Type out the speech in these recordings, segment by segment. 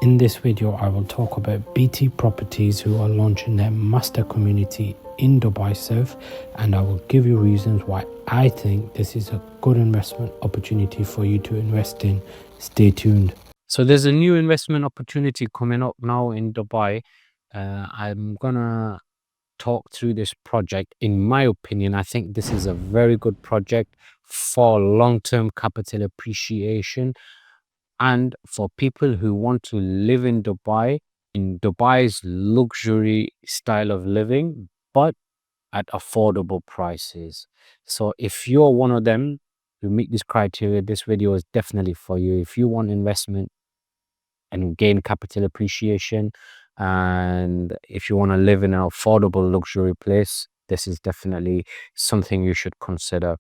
In this video, I will talk about BT Properties who are launching their master community in Dubai South, and I will give you reasons why I think this is a good investment opportunity for you to invest in. Stay tuned. So there's a new investment opportunity coming up now in Dubai. I'm gonna talk through this project. In my opinion, I think this is a very good project for long-term capital appreciation and for people who want to live in Dubai's luxury style of living, but at affordable prices. So if you're one of them who meet this criteria, this video is definitely for you. If you want investment and gain capital appreciation, and if you want to live in an affordable luxury place, this is definitely something you should consider.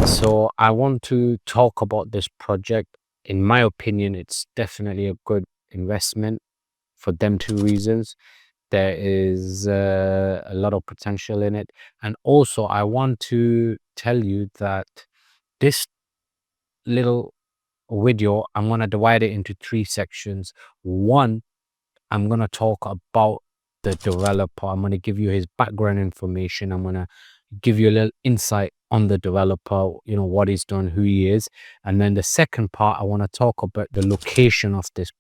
So I want to talk about this project. In my opinion, it's definitely a good investment for them two reasons. There is a lot of potential in it. And also, I want to tell you that this little video, I'm going to divide it into three sections. One, I'm going to talk about the developer. I'm going to give you his background information. I'm going to give you a little insight on the developer, what he's done, who he is. And then the second part, I want to talk about the location of this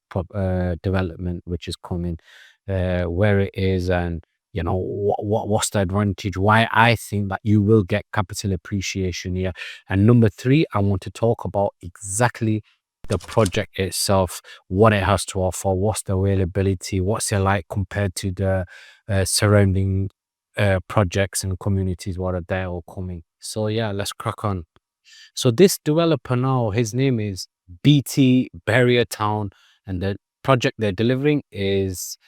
development, which is coming, where it is, and what's the advantage, why I think that you will get capital appreciation here. And number three, I want to talk about exactly the project itself, what it has to offer, what's the availability, what's it like compared to the surrounding projects and communities what are there or coming. So yeah, let's crack on. So this developer now, his name is BT Barrier Town, and the project they're delivering is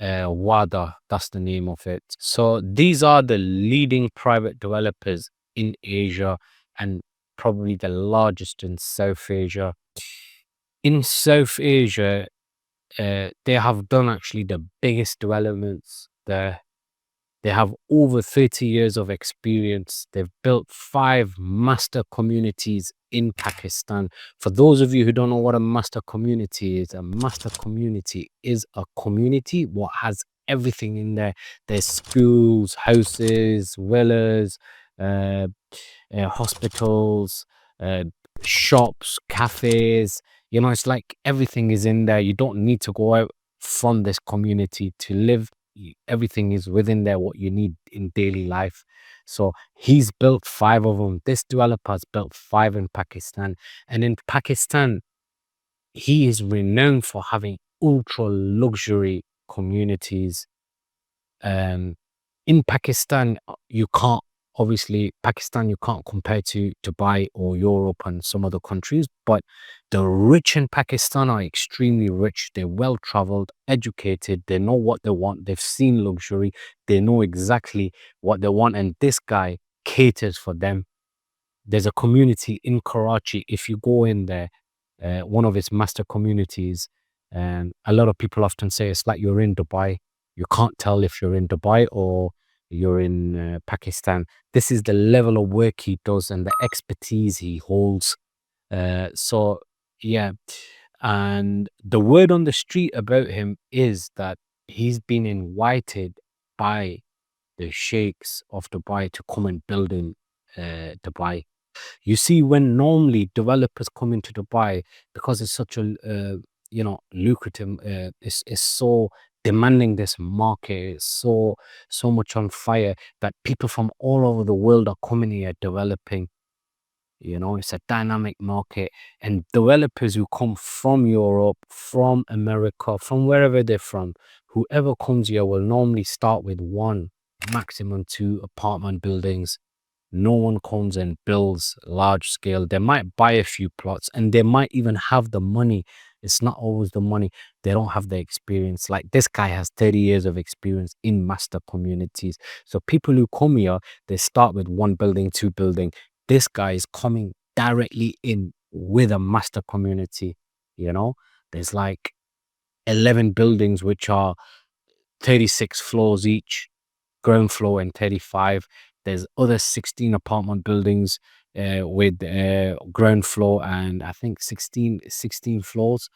WADA. That's the name of it. So these are the leading private developers in Asia and probably the largest in South Asia. In South Asia, they have done actually the biggest developments there. They have over 30 years of experience. They've built 5 master communities in Pakistan. For those of you who don't know what a master community is a community what has everything in there. There's schools, houses, villas, hospitals, shops, cafes. It's like everything is in there. You don't need to go out from this community to live. Everything is within there, what you need in daily life. So he's built 5 of them. This developer's built 5 in Pakistan. And in Pakistan, he is renowned for having ultra luxury communities. In Pakistan, you can't compare to Dubai or Europe and some other countries, but the rich in Pakistan are extremely rich. They're well traveled, educated, they know what they want, they've seen luxury, they know exactly what they want, and this guy caters for them. There's a community in Karachi. If you go in there, one of its master communities, and a lot of people often say it's like you're in Dubai. You can't tell if you're in Dubai or you're in Pakistan. This is the level of work he does and the expertise he holds. So yeah, and the word on the street about him is that he's been invited by the sheikhs of Dubai to come and build in Dubai. You see, when normally developers come into Dubai, because it's such a lucrative, it's so demanding, this market is so much on fire that people from all over the world are coming here developing. It's a dynamic market, and developers who come from Europe, from America, from wherever they're from, whoever comes here will normally start with 1, maximum 2 apartment buildings. No one comes and builds large scale. They might buy a few plots, and they might even have the money. It's not always the money. They don't have the experience. Like this guy has 30 years of experience in master communities. So people who come here, they start with 1 building, 2 building. This guy is coming directly in with a master community. There's like 11 buildings, which are 36 floors each, ground floor and 35. There's other 16 apartment buildings with ground floor and I think 16 floors.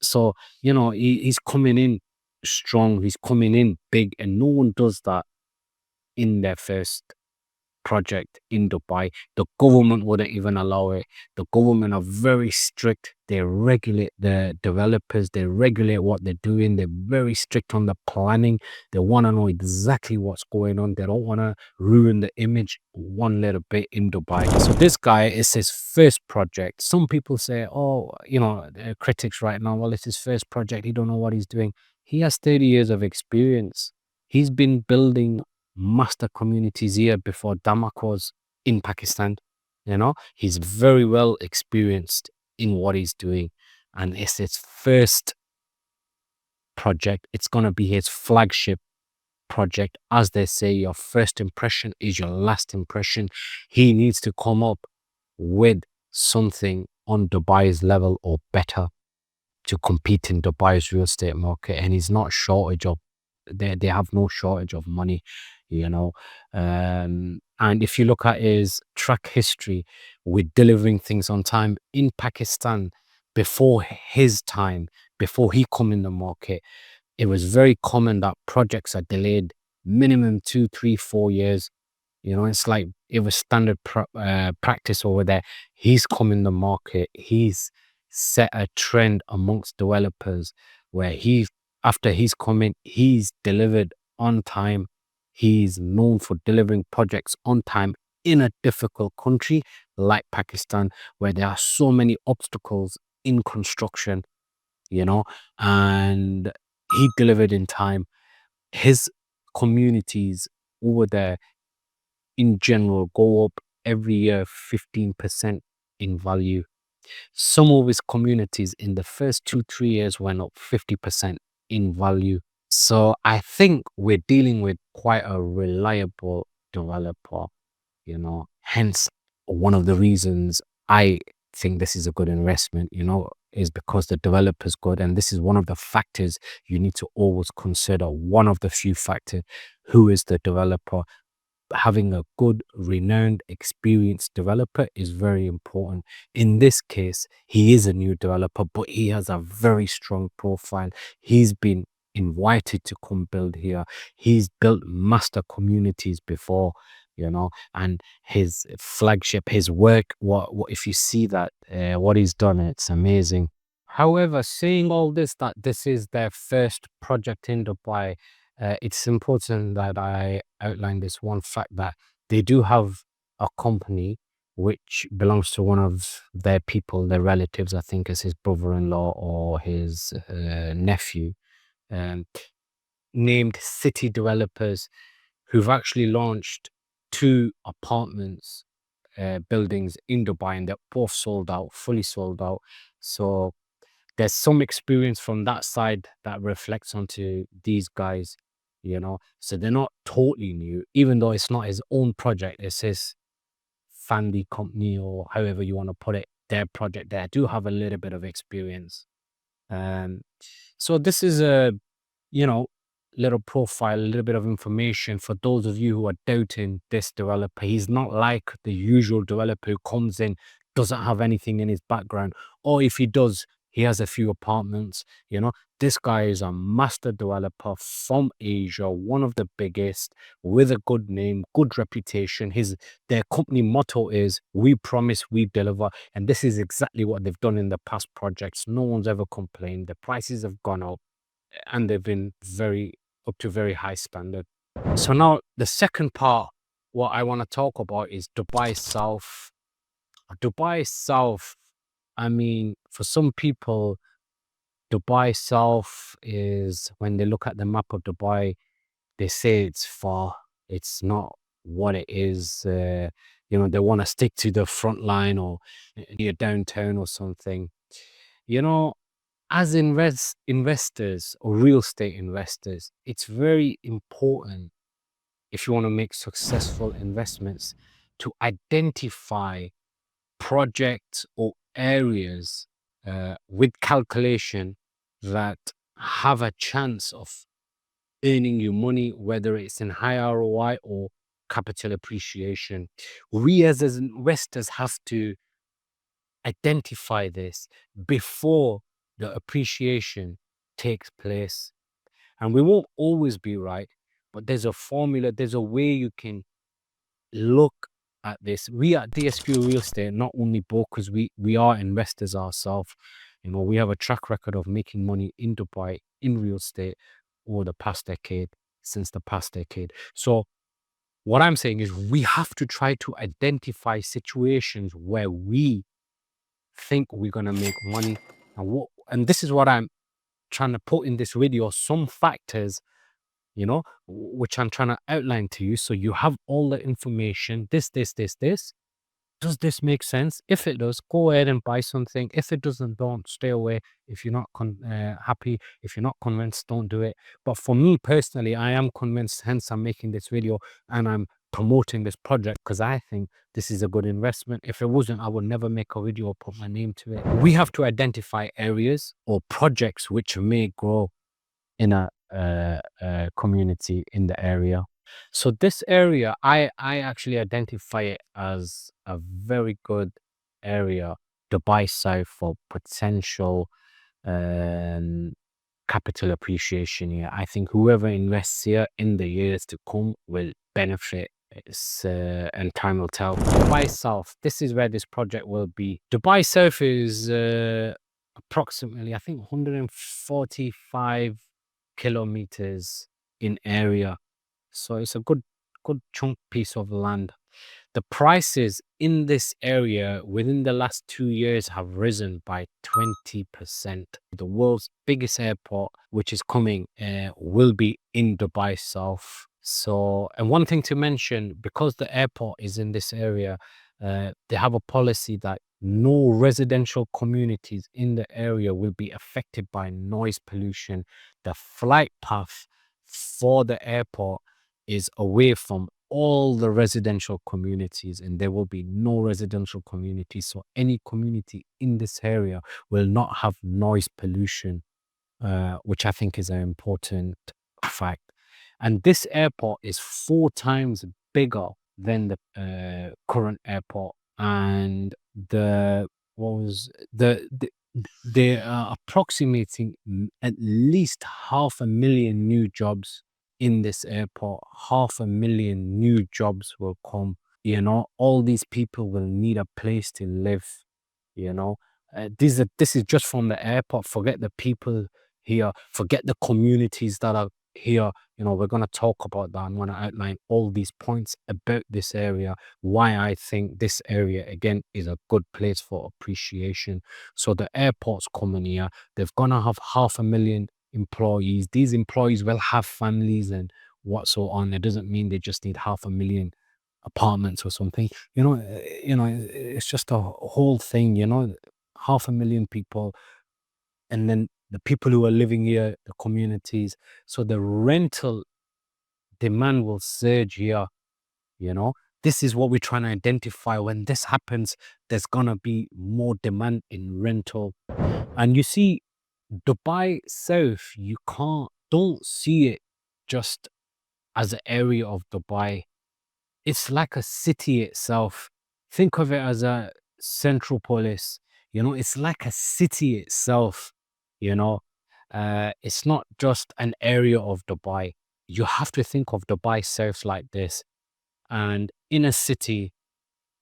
So he's coming in strong. He's coming in big, and no one does that in their first project in Dubai. The government wouldn't even allow it. The government are very strict. They regulate the developers, they regulate what they're doing. They're very strict on the planning. They want to know exactly what's going on. They don't want to ruin the image one little bit in Dubai. So this guy is his first project. Some people say, oh, critics right now, well, it's his first project. He don't know what he's doing. He has 30 years of experience. He's been building master communities here before Damak was in Pakistan. He's very well experienced in what he's doing, and it's his first project. It's going to be his flagship project. As they say, your first impression is your last impression. He needs to come up with something on Dubai's level or better to compete in Dubai's real estate market, and he's not shortage of they have no shortage of money, you know. And if you look at his track history with delivering things on time in Pakistan before his time, before he come in the market, it was very common that projects are delayed minimum 2, 3, 4 years. It's like it was standard practice over there. He's come in the market. He's set a trend amongst developers where after he's come in, he's delivered on time. He's known for delivering projects on time in a difficult country like Pakistan, where there are so many obstacles in construction, you know, and he delivered in time. His communities over there in general go up every year 15% in value. Some of his communities in the first 2, 3 years went up 50% in value. So I think we're dealing with quite a reliable developer, hence one of the reasons I think this is a good investment, is because the developer's good. And this is one of the factors you need to always consider. One of the few factors, who is the developer? Having a good, renowned, experienced developer is very important. In this case, he is a new developer, but he has a very strong profile. He's been invited to come build here. He's built master communities before, and his flagship, his work, what if you see that, what he's done, it's amazing. However, saying all this, that this is their first project in Dubai, it's important that I outline this one fact that they do have a company which belongs to one of their people, their relatives, I think is his brother-in-law or his nephew, um, named City Developers, who've actually launched two apartments buildings in Dubai, and they're both sold out, fully sold out. So there's some experience from that side that reflects onto these guys, so they're not totally new, even though it's not his own project. It's his family company, or however you want to put it, their project. They do have a little bit of experience. um so this is a, you know, little profile, a little bit of information for those of you who are doubting this developer. He's not like the usual developer who comes in, doesn't have anything in his background, or if he does, he has a few apartments. This guy is a master developer from Asia, one of the biggest, with a good name, good reputation. Their company motto is "We promise, we deliver," and this is exactly what they've done in the past projects. No one's ever complained. The prices have gone up, and they've been very up to very high standard. So now the second part, what I want to talk about is Dubai South. Dubai South, I mean, for some people, Dubai South is, when they look at the map of Dubai, they say it's far. It's not what it is. They want to stick to the front line or near downtown or something. You know, as investors or real estate investors, it's very important, if you want to make successful investments, to identify projects or areas with calculation that have a chance of earning you money, whether it's in high ROI or capital appreciation. We as investors have to identify this before the appreciation takes place. And we won't always be right, but there's a formula, there's a way you can look at this. We at DSQ Real Estate, not only brokers, we are investors ourselves. You know, we have a track record of making money in Dubai in real estate over the past decade, since the past decade. So what I'm saying is we have to try to identify situations where we think we're gonna make money. And this is what I'm trying to put in this video, some factors, you know, which I'm trying to outline to you. So you have all the information, this. Does this make sense? If it does, go ahead and buy something. If it doesn't, don't, stay away. If you're not happy, if you're not convinced, don't do it. But for me personally, I am convinced, hence I'm making this video and I'm promoting this project because I think this is a good investment. If it wasn't, I would never make a video or put my name to it. We have to identify areas or projects which may grow in a community in the area. So this area, I actually identify it as a very good area, Dubai South, for potential um, capital appreciation here. I think whoever invests here in the years to come will benefit. And time will tell. Dubai South, this is where this project will be. Dubai South is approximately, I think, 145 kilometers in area. So it's a good chunk piece of land. The prices in this area within the last 2 years have risen by 20%. The world's biggest airport, which is coming, will be in Dubai South. So, and one thing to mention, because the airport is in this area, they have a policy that no residential communities in the area will be affected by noise pollution. The flight path for the airport is away from all the residential communities, and there will be no residential communities. So any community in this area will not have noise pollution, which I think is an important fact. And this airport is 4 times bigger than the current airport. And the what was they are approximating at least 500,000 new jobs in this airport. 500,000 new jobs will come. You know, all these people will need a place to live. You know, this is just from the airport. Forget the people here. Forget the communities that are here. You know, we're going to talk about that. I'm going to outline all these points about this area, why I think this area, again, is a good place for appreciation. So the airport's coming here. They're going to have 500,000 employees. These employees will have families and what so on. It doesn't mean they just need 500,000 apartments or something. It's just a whole thing, 500,000 people. And then the people who are living here, the communities. So the rental demand will surge here, you know. This is what we're trying to identify. When this happens, there's gonna be more demand in rental. And you see, Dubai South, don't see it just as an area of Dubai. It's like a city itself. Think of it as a central police. It's like a city itself. You know, it's not just an area of Dubai. You have to think of Dubai South like this. And in a city,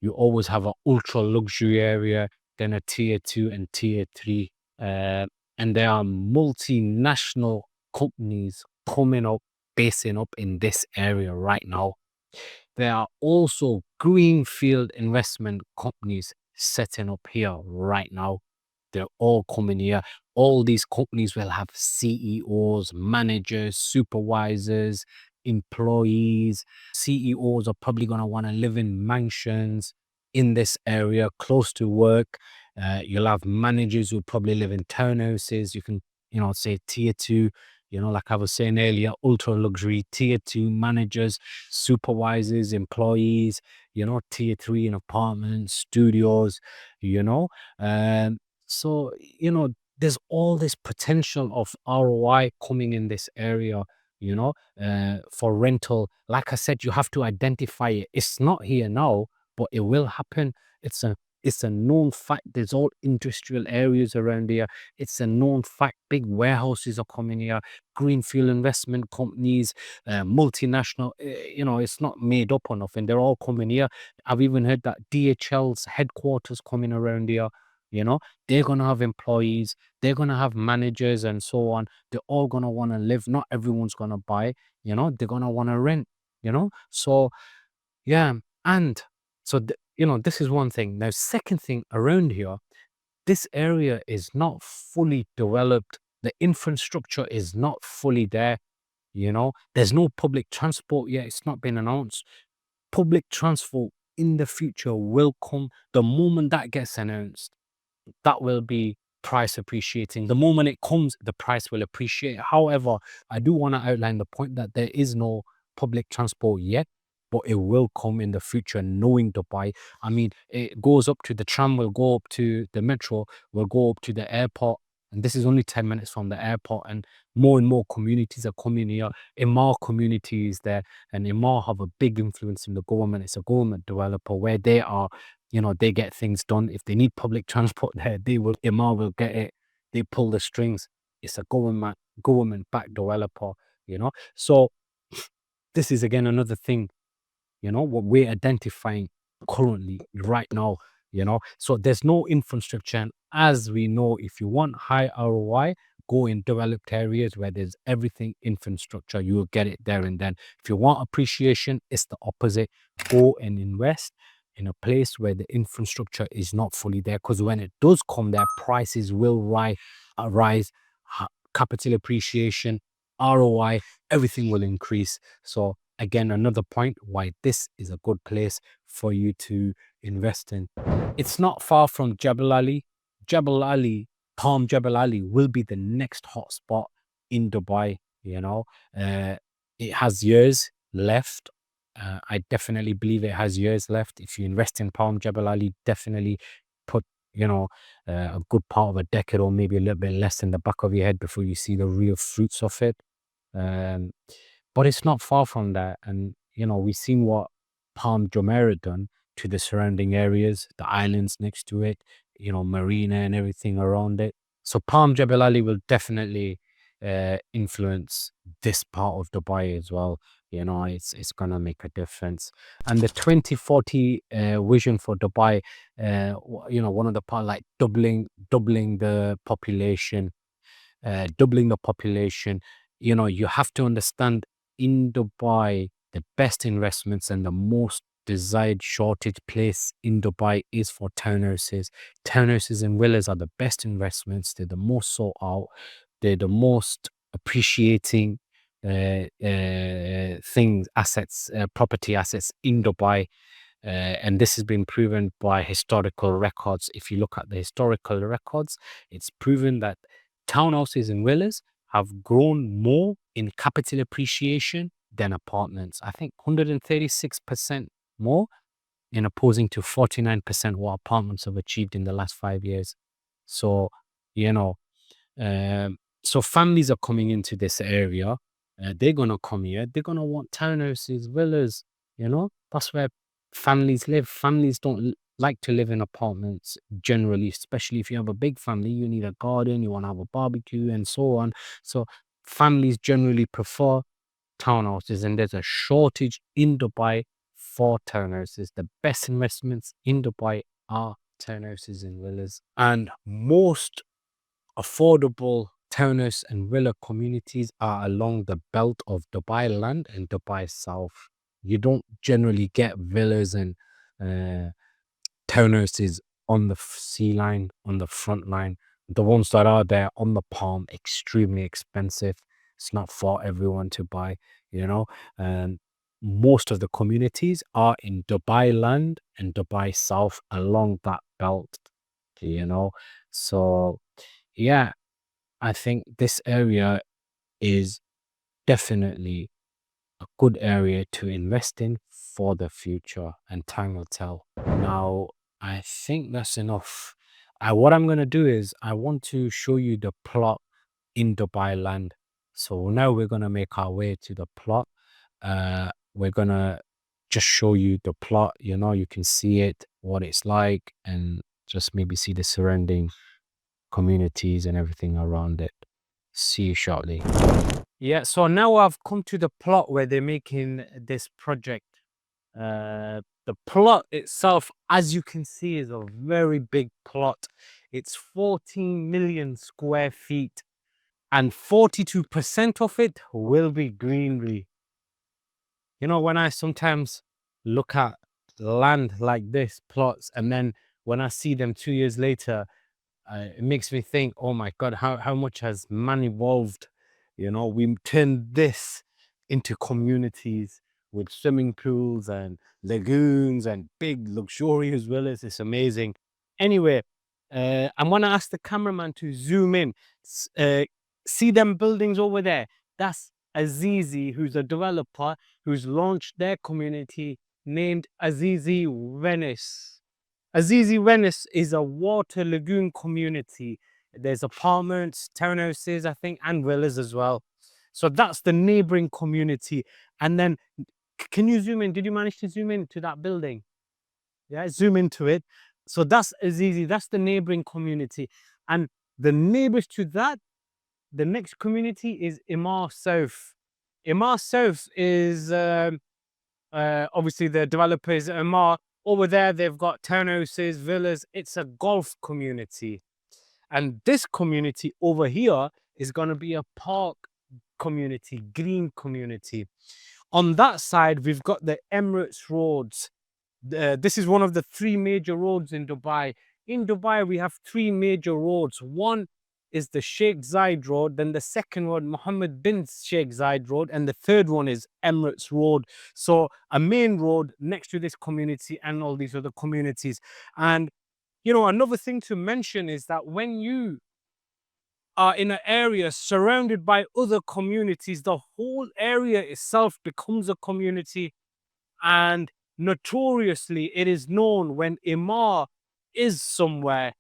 you always have an ultra luxury area, then a tier 2 and tier 3. And there are multinational companies coming up, basing up in this area right now. There are also greenfield investment companies setting up here right now. They're all coming here. All these companies will have CEOs, managers, supervisors, employees. CEOs are probably going to want to live in mansions in this area, close to work. You'll have managers who probably live in townhouses. You can, say tier 2, like I was saying earlier, ultra luxury, tier 2 managers, supervisors, employees, tier 3 in apartments, studios, so, there's all this potential of ROI coming in this area, for rental. Like I said, you have to identify it. It's not here now, but it will happen. It's a known fact. There's all industrial areas around here. It's a known fact. Big warehouses are coming here. Greenfield investment companies, multinational. It's not made up or nothing. They're all coming here. I've even heard that DHL's headquarters coming around here. You know, they're gonna have employees. They're gonna have managers and so on. They're all gonna want to live. Not everyone's gonna buy. They're gonna want to rent. So yeah, and so this is one thing. Now, second thing around here, this area is not fully developed. The infrastructure is not fully there. There's no public transport yet. It's not been announced. Public transport in the future will come the moment that gets announced. That will be price appreciating. The moment it comes, the price will appreciate. However, I do want to outline the point that there is no public transport yet, but it will come in the future, knowing Dubai. I mean, it goes up to the tram, will go up to the metro, will go up to the airport. And this is only 10 minutes from the airport. And more communities are coming here. Imar community is there. And Imar have a big influence in the government. It's a government developer where they are they get things done. If they need public transport there, Imar will get it. They pull the strings. It's a government-backed developer, So this is again another thing, what we're identifying currently right now, So there's no infrastructure. And as we know, if you want high ROI, go in developed areas where there's everything infrastructure, you will get it there and then. If you want appreciation, it's the opposite. Go and invest in a place where the infrastructure is not fully there, because when it does come there, prices will rise, capital appreciation, ROI, everything will increase. So again, another point why this is a good place for you to invest in. It's not far from Jebel Ali. Palm Jebel Ali will be the next hotspot in Dubai. It has years left. I definitely believe it has years left. If you invest in Palm Jebel Ali, definitely put a good part of a decade or maybe a little bit less in the back of your head before you see the real fruits of it. Um, but it's not far from that. And, we've seen what Palm Jumeirah done to the surrounding areas, the islands next to it, marina and everything around it. So Palm Jebel Ali will definitely influence this part of Dubai as well. It's gonna make a difference. And the 2040 vision for Dubai, one of the part like doubling the population, you have to understand in Dubai, the best investments and the most desired shortage place in Dubai is for townhouses. Townhouses and villas are the best investments. They're the most sought out. They're the most appreciating property assets in Dubai. And this has been proven by historical records. If you look at the historical records, it's proven that townhouses and villas have grown more in capital appreciation than apartments. I think 136% more, in opposing to 49% what apartments have achieved in the last 5 years. So, you know, so families are coming into this area. They're gonna come here. They're gonna want townhouses, villas. That's where families live. Families don't like to live in apartments generally, especially if you have a big family. You need a garden. You want to have a barbecue and so on. So families generally prefer townhouses, and there's a shortage in Dubai for townhouses. The best investments in Dubai are townhouses and villas, and most affordable townhouse and villa communities are along the belt of Dubai land and Dubai South. You don't generally get villas and uh, townhouses on the sea line, on the front line. The ones that are there on the palm, extremely expensive. It's not for everyone to buy, And most of the communities are in Dubai land and Dubai South along that belt, So, yeah, I think this area is definitely a good area to invest in for the future, and time will tell. Now, I think that's enough. What I'm going to do is I want to show you the plot in Dubai land. So now we're going to make our way to the plot. We're going to just show you the plot, you can see it, what it's like, and just maybe see the surrounding communities and everything around it. See you shortly. Yeah, so now I've come to the plot where they're making this project. The plot itself, as you can see, is a very big plot. It's 14 million square feet, and 42% of it will be greenery. When I sometimes look at land like this, plots, and then when I see them 2 years later, it makes me think, oh my God, how much has man evolved? We turned this into communities with swimming pools and lagoons and big luxurious villas. It's amazing. Anyway, I'm going to ask the cameraman to zoom in. See them buildings over there? That's Azizi, who's a developer who's launched their community named Azizi Venice. Azizi Venice is a water lagoon community. There's apartments, townhouses, I think, and villas as well. So that's the neighboring community. And then, can you zoom in? Did you manage to zoom in to that building? Yeah, zoom into it. So that's Azizi, that's the neighboring community. And the neighbors to that, the next community is Imar South. Imar South is obviously the developers Amar. Over there, they've got townhouses, villas. It's a golf community. And this community over here is going to be a park community, green community. On that side, we've got the Emirates roads. This is one of the three major roads in Dubai. In Dubai, we have three major roads. One is the Sheikh Zayed Road, then the second one, Mohammed bin Sheikh Zayed Road, and the third one is Emirates Road. So a main road next to this community and all these other communities. And, another thing to mention is that when you are in an area surrounded by other communities, the whole area itself becomes a community. And notoriously, it is known when Imar is somewhere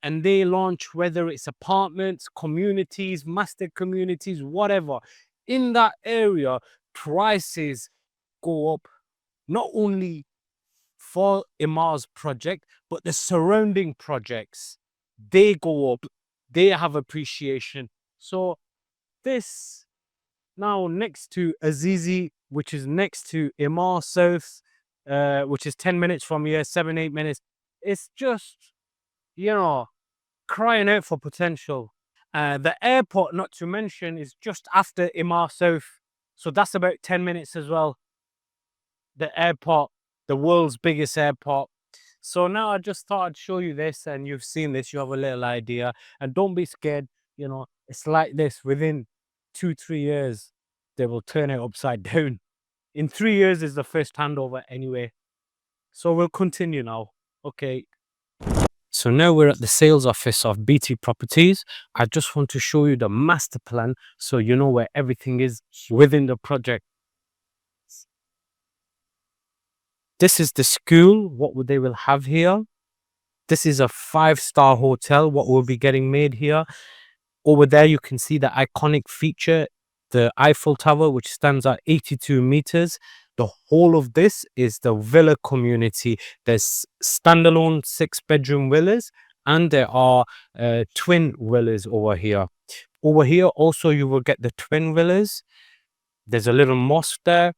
and they launch, whether it's apartments, communities, master communities, whatever, in that area, prices go up, not only for Imar's project, but the surrounding projects, they go up, they have appreciation. So this now next to Azizi, which is next to Imar South, which is 10 minutes from here, 7-8 minutes. It's just, crying out for potential. The airport, not to mention, is just after Imar South. So that's about 10 minutes as well. The airport, the world's biggest airport. So now I just thought I'd show you this, and you've seen this, you have a little idea. And don't be scared, it's like this. Within 2-3 years, they will turn it upside down. In 3 years is the first handover anyway. So we'll continue now. Okay. So now we're at the sales office of BT Properties. I just want to show you the master plan so you know where everything is within the project. This is the school, what they will have here. This is a 5-star hotel, what will be getting made here. Over there, you can see the iconic feature, the Eiffel Tower, which stands at 82 meters. The whole of this is the villa community. There's standalone 6-bedroom villas, and there are twin villas over here. Over here, also, you will get the twin villas. There's a little mosque there.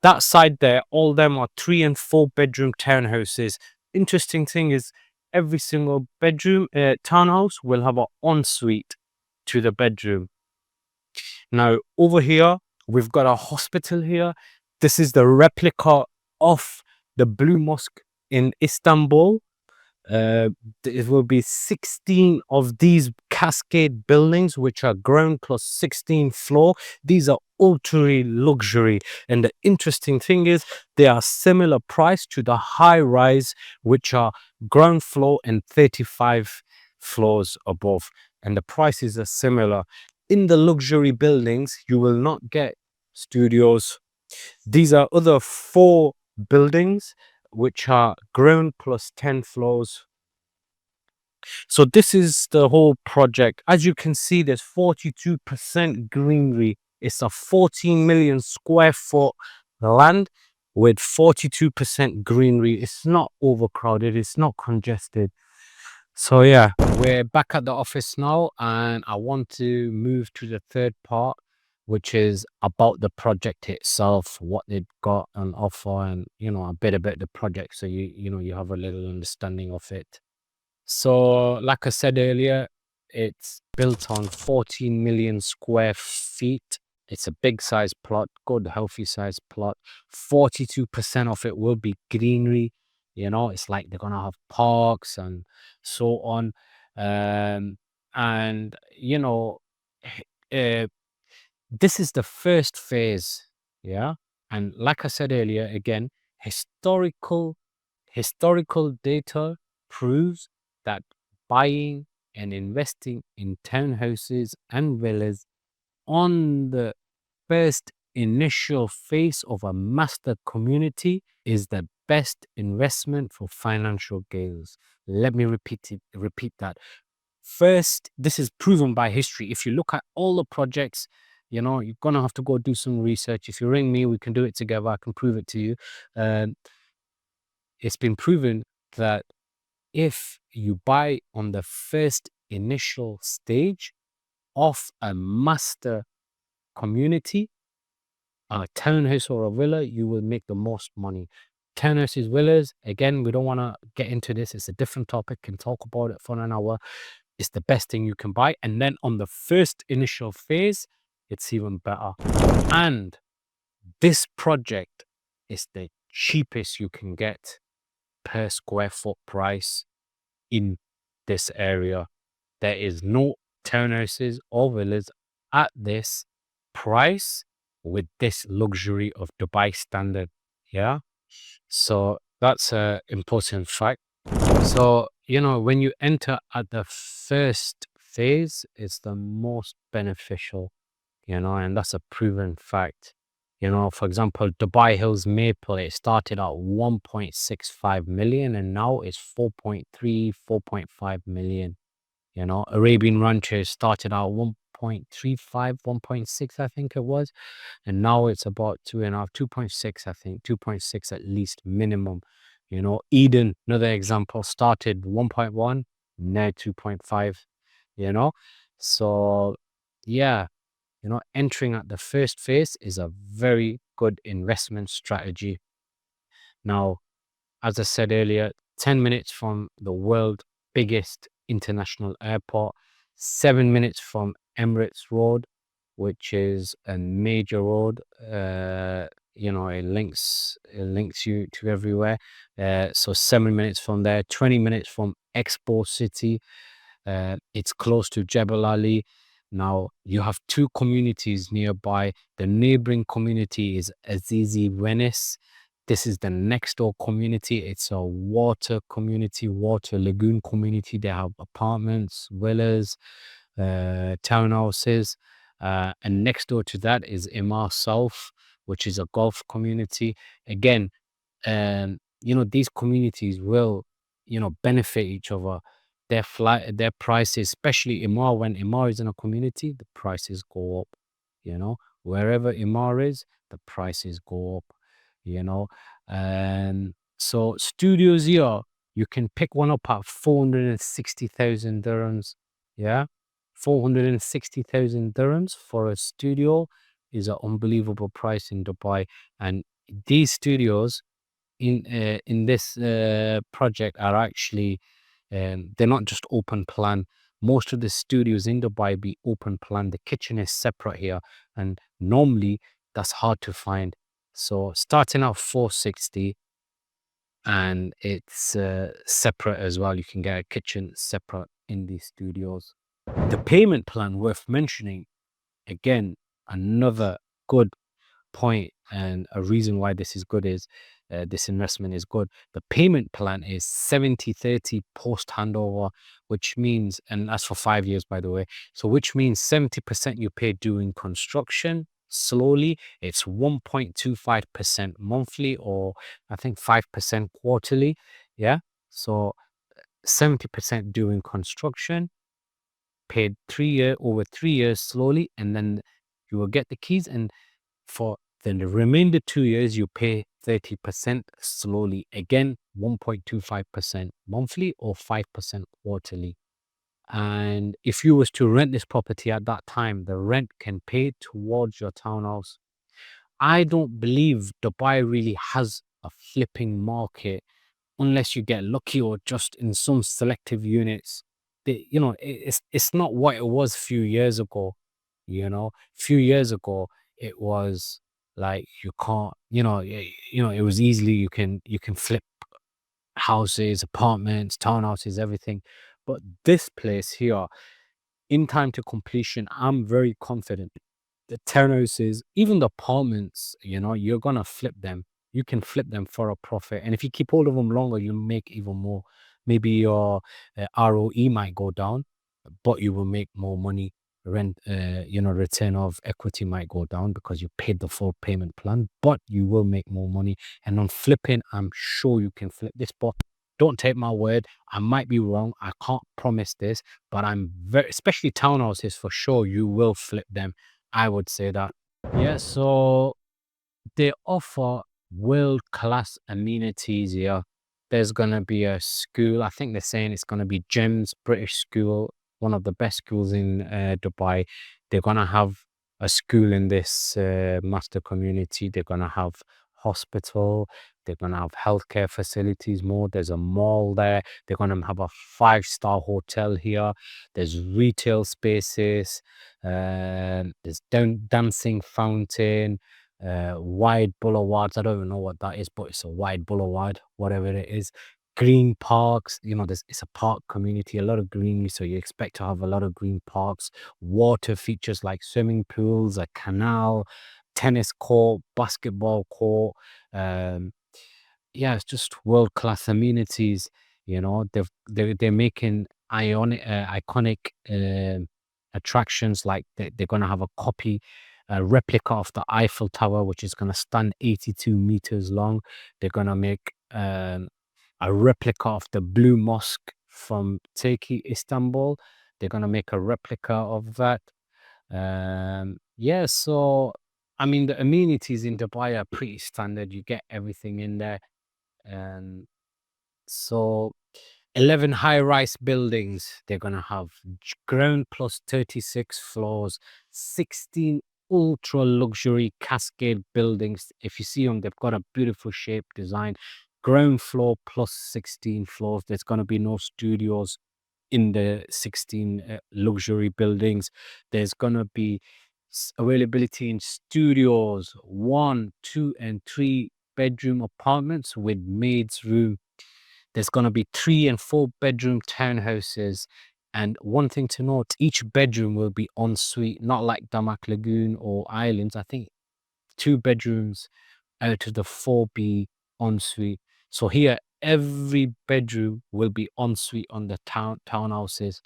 That side there, all them are 3- and 4-bedroom townhouses. Interesting thing is, every single bedroom townhouse will have an ensuite to the bedroom. Now over here we've got a hospital here. This is the replica of the Blue Mosque in Istanbul. It will be 16 of these cascade buildings, which are ground plus 16 floor. These are ultra luxury, and the interesting thing is they are similar price to the high rise, which are ground floor and 35 floors above, and the prices are similar. In the luxury buildings, you will not get studios. These are other 4 buildings which are ground plus 10 floors. So this is the whole project. As you can see, there's 42% greenery. It's a 14 million square foot land with 42% greenery. It's not overcrowded, it's not congested. So yeah, we're back at the office now, and I want to move to the third part, which is about the project itself, what they've got on offer, and a bit about the project, so you have a little understanding of it. So, like I said earlier, it's built on 14 million square feet. It's a big size plot, good, healthy size plot. 42% of it will be greenery. It's like they're going to have parks and so on. Um, and, uh, this is the first phase. Yeah. And like I said earlier, again, historical historical data proves that buying and investing in townhouses and villas on the first initial phase of a master community is the best investment for financial gains. Let me repeat that. First, this is proven by history. If you look at all the projects, you're gonna have to go do some research. If you ring me, we can do it together. I can prove it to you. Um, it's been proven that if you buy on the first initial stage of a master community, a townhouse or a villa, you will make the most money. Townhouses, villas, again, we don't want to get into this. It's a different topic. Can talk about it for an hour. It's the best thing you can buy. And then on the first initial phase, it's even better. And this project is the cheapest you can get per square foot price in this area. There is no townhouses or villas at this price with this luxury of Dubai standard. Yeah. So that's a important fact. So, when you enter at the first phase, it's the most beneficial, and that's a proven fact. For example, Dubai Hills Maple, it started at 1.65 million and now it's 4.3, 4.5 million. Arabian Ranches started out 1.35, 1.6, I think it was. And now it's about 2.5, 2.6, I think, 2.6 at least minimum. Eden, another example, started 1.1, now 2.5, you know. So, yeah, entering at the first phase is a very good investment strategy. Now, as I said earlier, 10 minutes from the world's biggest international airport, 7 minutes from Emirates Road, which is a major road. It links you to everywhere. So 7 minutes from there, 20 minutes from Expo City. It's close to Jebel Ali. Now you have two communities nearby. The neighboring community is Azizi Venice. This is the next door community. It's a water community, water lagoon community. They have apartments, villas, townhouses. And next door to that is Imar South, which is a golf community. Again, these communities will, benefit each other. Their prices, especially Imar, when Imar is in a community, the prices go up. Wherever Imar is, the prices go up. You know, and so studios here, you can pick one up at 460,000 dirhams. Yeah, 460,000 dirhams for a studio is an unbelievable price in Dubai. And these studios in this project are actually they're not just open plan. Most of the studios in Dubai be open plan. The kitchen is separate here, and normally that's hard to find. So starting at 460, and it's separate as well. You can get a kitchen separate in these studios. The payment plan worth mentioning, again, another good point and a reason why this is good is this investment is good. The payment plan is 70/30 post handover, which means, and that's for 5 years, by the way. So, which means 70% you pay during construction slowly. It's 1.25% monthly, or I think 5% quarterly. Yeah. So, 70% during construction, paid over 3 years slowly, and then you will get the keys. And for Then the remainder 2 years, you pay 30% slowly. Again, 1.25% monthly or 5% quarterly. And if you was to rent this property at that time, the rent can pay towards your townhouse. I don't believe Dubai really has a flipping market unless you get lucky or just in some selective units. It's not what it was a few years ago. Few years ago it was like you can't, it was easily you can flip houses, apartments, townhouses, everything. But this place here, in time to completion, I'm very confident. The townhouses, even the apartments, you're gonna flip them. You can flip them for a profit, and if you keep hold of them longer, you make even more. Maybe your ROE might go down, but you will make more money. Return of equity might go down because you paid the full payment plan, but you will make more money. And on flipping, I'm sure you can flip this. But don't take my word. I might be wrong. I can't promise this, but I'm very, especially townhouses for sure, you will flip them. I would say that. Yeah. So they offer world-class amenities here. There's gonna be a school. I think they're saying it's gonna be GEMS British School, one of the best schools in Dubai. They're gonna have a school in this master community. They're gonna have hospital. They're gonna have healthcare facilities more. There's a mall there. They're gonna have a five-star hotel here. There's retail spaces. There's dancing fountain, wide boulevards. I don't even know what that is, but it's a wide boulevard, whatever it is. Green parks, it's a park community, a lot of greenery, so you expect to have a lot of green parks, water features like swimming pools, a canal, tennis court, basketball court. Um, yeah, it's just world class amenities. They're making iconic attractions, like they're gonna have a replica of the Eiffel Tower, which is gonna stand 82 meters long. They're gonna make a replica of the Blue Mosque from Turkey, Istanbul. They're gonna make a replica of that. Yeah, so I mean the amenities in Dubai are pretty standard. You get everything in there. And so 11 high-rise buildings they're gonna have, ground plus 36 floors, 16 ultra luxury cascade buildings. If you see them, they've got a beautiful shape design. Ground floor plus 16 floors. There's gonna be no studios in the 16 luxury buildings. There's gonna be availability in studios, 1, 2, and 3 bedroom apartments with maids room. There's gonna be 3 and 4 bedroom townhouses. And one thing to note, each bedroom will be en suite, not like Damak Lagoon or Islands. I think 2 bedrooms out of the 4B ensuite. So here, every bedroom will be ensuite on the townhouses.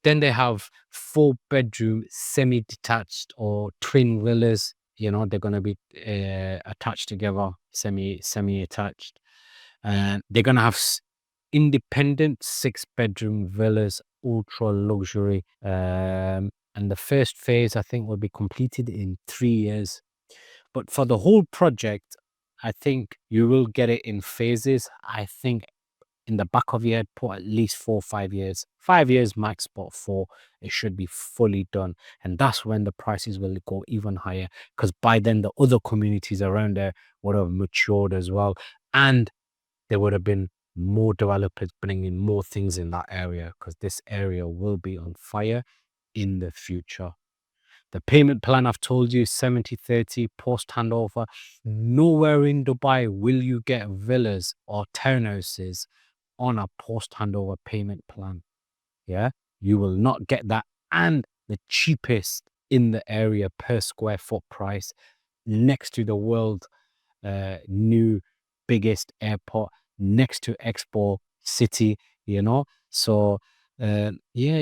Then they have 4 bedroom semi-detached or twin villas. They're gonna be attached together, semi-attached, and they're gonna have independent 6 bedroom villas, ultra luxury. And the first phase, I think, will be completed in 3 years. But for the whole project, I think you will get it in phases. I think in the back of your head, put at least 4 or 5 years. 5 years max, but 4, it should be fully done. And that's when the prices will go even higher. Because by then, the other communities around there would have matured as well. And there would have been more developers bringing more things in that area, because this area will be on fire in the future. The payment plan I've told you, 70/30 post handover. Nowhere in Dubai will you get villas or townhouses on a post handover payment plan. Yeah, you will not get that. And the cheapest in the area per square foot price, next to the world new biggest airport, next to Expo City, So yeah,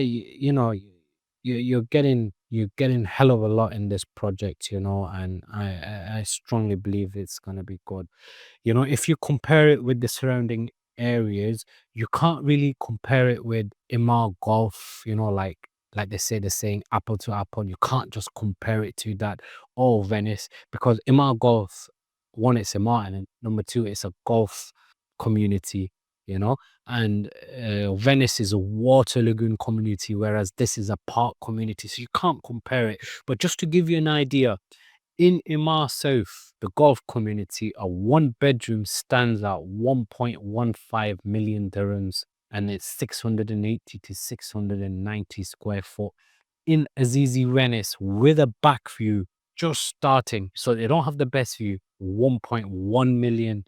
you're getting hell of a lot in this project, and I strongly believe it's gonna be good. If you compare it with the surrounding areas, you can't really compare it with Imar Golf, like like they say, the saying apple to apple. You can't just compare it to that. Oh, Venice, because Imar Golf, one, it's Imar, and then number two, it's a golf community, you know, and Venice is a water lagoon community, whereas this is a park community. So you can't compare it. But just to give you an idea, in Imar South, the golf community, a one bedroom stands at 1.15 million dirhams, and it's 680 to 690 square foot. In Azizi Venice, with a back view, just starting, so they don't have the best view, 1.1 million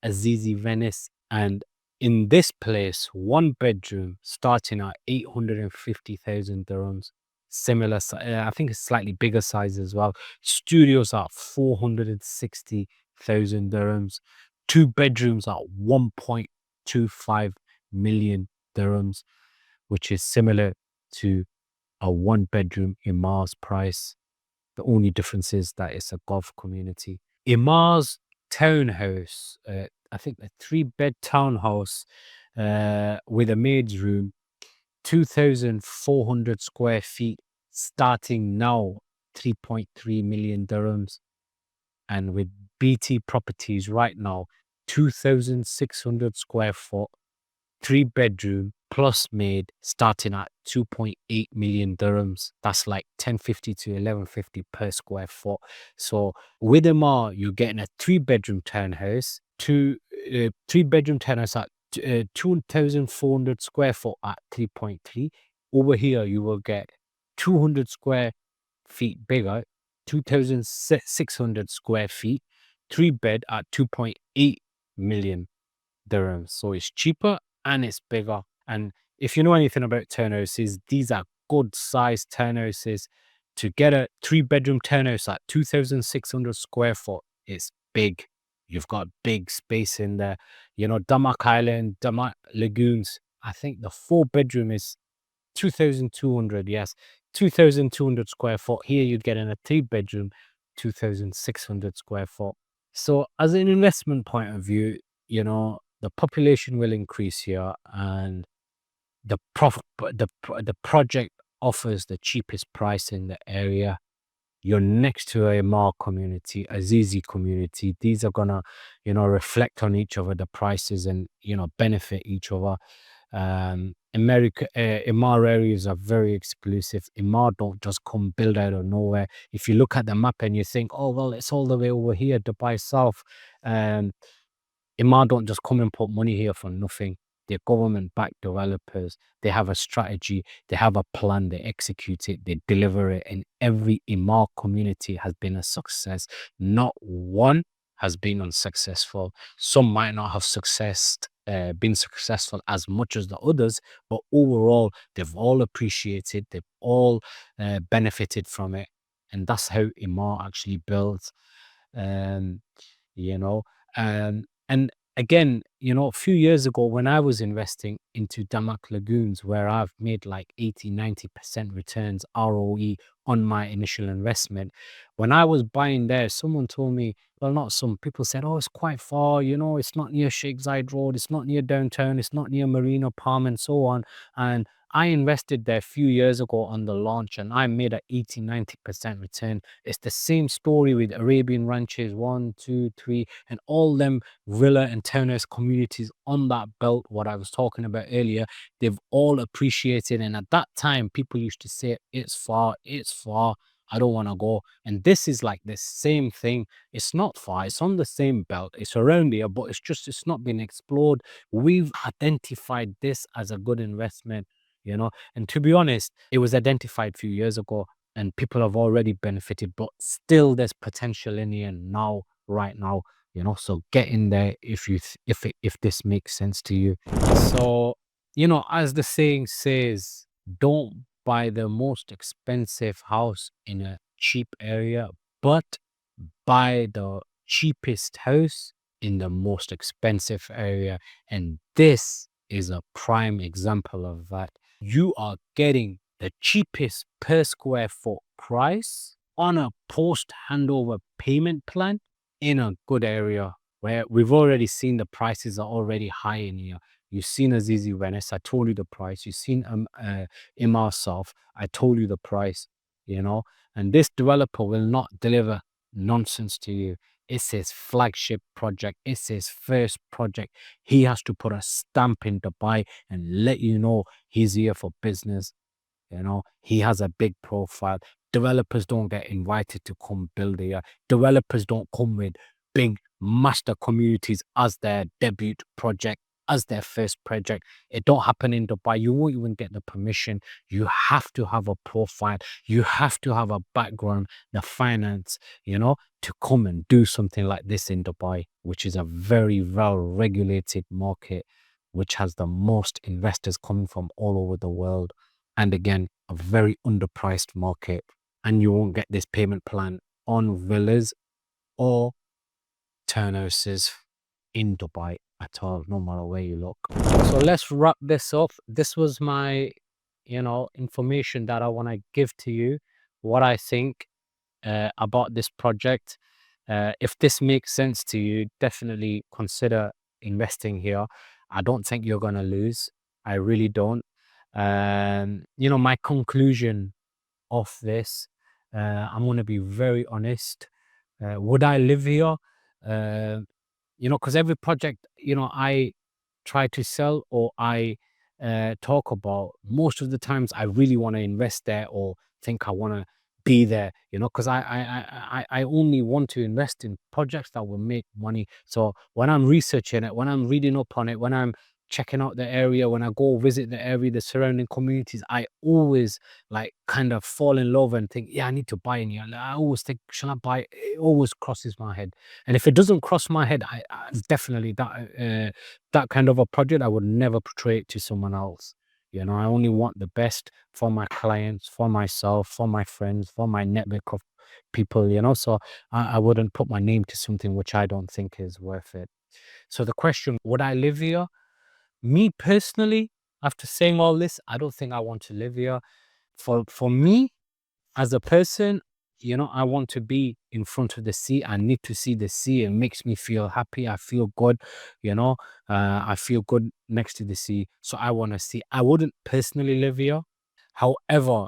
Azizi Venice. And in this place, one bedroom starting at 850,000 dirhams. Similar, I think it's slightly bigger size as well. Studios at 460,000 dirhams. Two bedrooms at 1.25 million dirhams, which is similar to a one bedroom in Mars price. The only difference is that it's a golf community. Imar's townhouse, I think a three-bed townhouse with a maid's room, 2,400 square feet, starting now 3.3 million dirhams. And with BT properties right now, 2,600 square foot, three bedroom plus maid starting at 2.8 million dirhams. That's like 1050 to 1150 per square foot. So with Amar, you're getting a three-bedroom townhouse, three-bedroom townhouse at 2,400 square foot at 3.3. Over here, you will get 200 square feet bigger, 2,600 square feet, three bed at 2.8 million dirhams. So it's cheaper and it's bigger. And if you know anything about townhouses, these are good sized townhouses. To get a three-bedroom townhouse at 2,600 square foot, it's big. You've got big space in there. You know, Damak Island, Damak Lagoons. I think the four-bedroom is 2,200. Yes, 2,200 square foot. Here you'd get in a three-bedroom, 2,600 square foot. So, as an investment point of view, you know, the population will increase here, and the project offers the cheapest price in the area. You're next to a Mar community, a Zizi community. These are gonna, you know, reflect on each other, the prices, and you know, benefit each other. Imar areas are very exclusive. Imar don't just come build out of nowhere. If you look at the map and you think, oh well, it's all the way over here, Dubai South, um, Imar don't just come and put money here for nothing. They're government-backed developers. They have a strategy. They have a plan. They execute it. They deliver it. And every Imar community has been a success. Not one has been unsuccessful. Some might not have been successful as much as the others, but overall, they've all appreciated. They've all benefited from it, and that's how Imar actually builds. Um, you know, and again, you know, a few years ago when I was investing into Damak Lagoons, where I've made like 80-90% returns ROE on my initial investment, when I was buying there, someone told me, well, not some people said, oh, it's quite far, you know, it's not near Sheikh Zayed Road, it's not near downtown, it's not near Marina Palm, and so on. And I invested there a few years ago on the launch, and I made a 80-90% return. It's the same story with Arabian Ranches 1, 2, 3, and all them villa and townhouse communities on that belt, what I was talking about earlier. They've all appreciated. And at that time, people used to say, it's far, I don't want to go. And this is like the same thing. It's not far, it's on the same belt, it's around here, but it's not been explored. We've identified this as a good investment, you know. And to be honest, it was identified a few years ago and people have already benefited, but still there's potential in here now, right now, you know. So get in there if if this makes sense to you. So, you know, as the saying says, don't buy the most expensive house in a cheap area, but buy the cheapest house in the most expensive area. And this is a prime example of that. You are getting the cheapest per square foot price on a post handover payment plan in a good area where we've already seen the prices are already high in here. You've seen Azizi Venice, I told you the price. You've seen Imar South, I told you the price, you know. And this developer will not deliver nonsense to you. It's his flagship project. It's his first project. He has to put a stamp in Dubai and let you know he's here for business. You know, he has a big profile. Developers don't get invited to come build here. Developers don't come with big master communities as their debut project, as their first project. It don't happen in Dubai. You won't even get the permission. You have to have a profile. You have to have a background, the finance, you know, to come and do something like this in Dubai, which is a very well regulated market, which has the most investors coming from all over the world. And again, a very underpriced market. And you won't get this payment plan on villas or townhouses in Dubai at all, no matter where you look. So let's wrap this up. This was my, information that I want to give to you, what I think about this project. If this makes sense to you, definitely consider investing here. I don't think you're going to lose. I really don't. My conclusion of this, I'm going to be very honest. Would I live here? Uh, because every project, I try to sell or I talk about, most of the times I really want to invest there or think I want to be there, because I only want to invest in projects that will make money. So when I'm researching it, when I'm reading up on it, when I'm checking out the area, when I go visit the area, the surrounding communities, I always like kind of fall in love and think, yeah, I need to buy in here. I always think, shall I buy? It always crosses my head. And if it doesn't cross my head, I definitely that kind of a project, I would never portray it to someone else. I only want the best for my clients, for myself, for my friends, for my network of people, so I wouldn't put my name to something which I don't think is worth it. So the question, would I live here? Me personally, after saying all this, I don't think I want to live here. For me, as a person, I want to be in front of the sea. I need to see the sea. It makes me feel happy. I feel good, I feel good next to the sea. So I want to see. I wouldn't personally live here. However,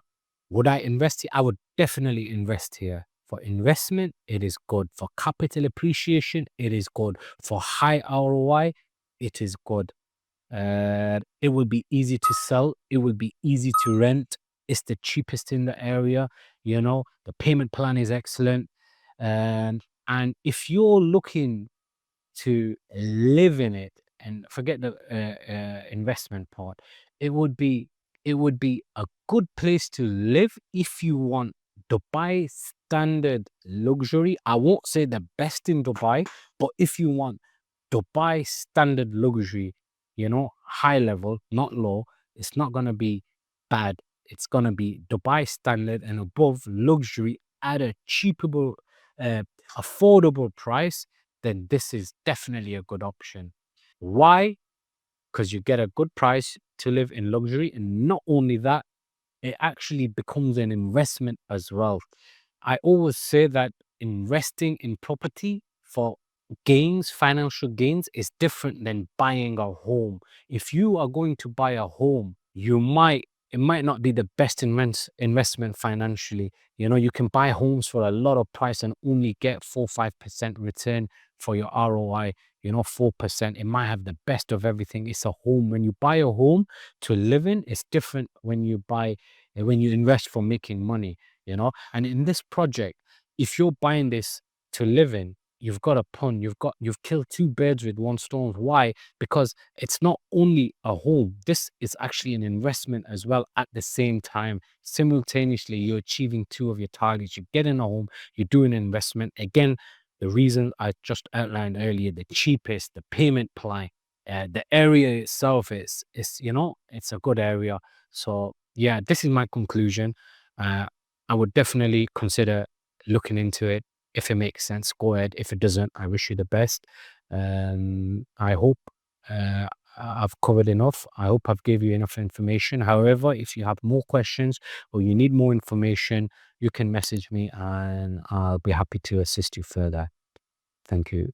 would I invest here? I would definitely invest here. For investment, it is good. For capital appreciation, it is good. For high ROI, it is good. It will be easy to sell. It will be easy to rent. It's the cheapest in the area. The payment plan is excellent. And if you're looking to live in it and forget the investment part, it would be a good place to live if you want Dubai standard luxury. I won't say the best in Dubai, but if you want Dubai standard luxury, high level, not low, it's not going to be bad. It's going to be Dubai standard and above luxury at a cheapable, affordable price. Then this is definitely a good option. Why? Because you get a good price to live in luxury. And not only that, it actually becomes an investment as well. I always say that investing in property for gains, financial gains, is different than buying a home. If you are going to buy a home, it might not be the best investment financially. You can buy homes for a lot of price and only get 4-5% return for your ROI. 4%. It might have the best of everything. It's a home. When you buy a home to live in, it's different when you invest for making money. And in this project, if you're buying this to live in, you've got a pun. You've killed two birds with one stone. Why? Because it's not only a home. This is actually an investment as well at the same time. Simultaneously, you're achieving two of your targets. You're getting a home, you're doing an investment. Again, the reason I just outlined earlier, the cheapest, the payment plan, the area itself is it's a good area. So yeah, this is my conclusion. I would definitely consider looking into it. If it makes sense, go ahead. If it doesn't, I wish you the best. I hope I've covered enough. I hope I've gave you enough information. However, if you have more questions or you need more information, you can message me and I'll be happy to assist you further. Thank you.